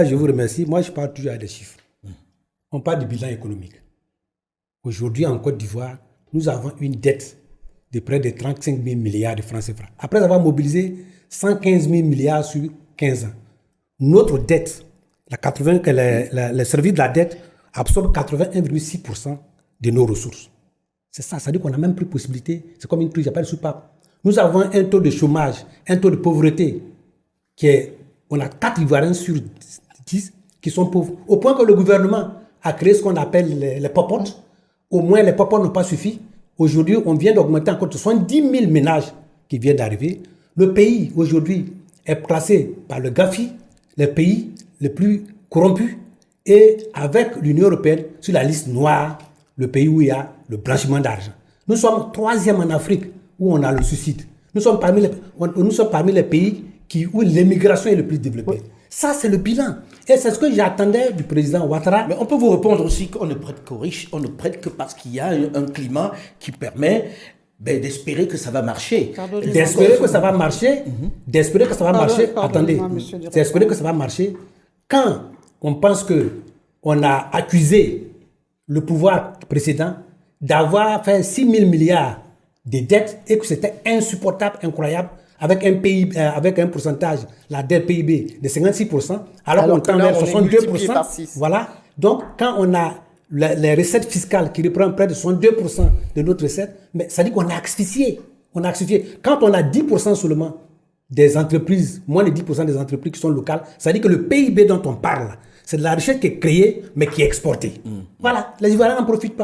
Je vous remercie. Moi, je parle toujours à des chiffres. On parle du bilan économique. Aujourd'hui, en Côte d'Ivoire, nous avons une dette de près de 35 000 milliards de francs CFA. Après avoir mobilisé 115 000 milliards sur 15 ans, notre dette, le service de la dette absorbe 81,6% de nos ressources. C'est ça, ça veut dire qu'on n'a même plus possibilité. C'est comme une crise, j'appelle soupape. Nous avons un taux de chômage, un taux de pauvreté qui est... On a 4 Ivoiriens sur 10 qui sont pauvres. Au point que le gouvernement a créé ce qu'on appelle les popotes. Au moins, les popotes n'ont pas suffi. Aujourd'hui, on vient d'augmenter encore 70 000 ménages qui viennent d'arriver. Le pays, aujourd'hui, est classé par le GAFI, les pays les plus corrompus, et avec l'Union européenne sur la liste noire, le pays où il y a le blanchiment d'argent. Nous sommes 3e en Afrique où on a le suicide. Nous sommes parmi les pays où l'immigration est le plus développée. Oui. Ça, c'est le bilan. Et c'est ce que j'attendais du président Ouattara. Mais on peut vous répondre aussi qu'on ne prête qu'aux riches, on ne prête que parce qu'il y a un climat qui permet d'espérer que ça va marcher. D'espérer que ça va marcher, d'espérer que ça va marcher. Attendez, d'espérer que ça va marcher quand on pense qu'on a accusé le pouvoir précédent d'avoir fait 6 000 milliards de dettes et que c'était insupportable, incroyable, avec un PIB, avec un pourcentage, la dette PIB de 56%, alors qu'on tend vers 62%. Voilà. Donc, quand on a les recettes fiscales qui reprennent près de 62% de notre recette, mais ça dit qu'on a asphyxié. On a asphyxié. Quand on a 10% seulement des entreprises, moins de 10% des entreprises qui sont locales, ça dit que le PIB dont on parle, c'est de la richesse qui est créée, mais qui est exportée. Voilà. Les Ivoiriens n'en profitent pas.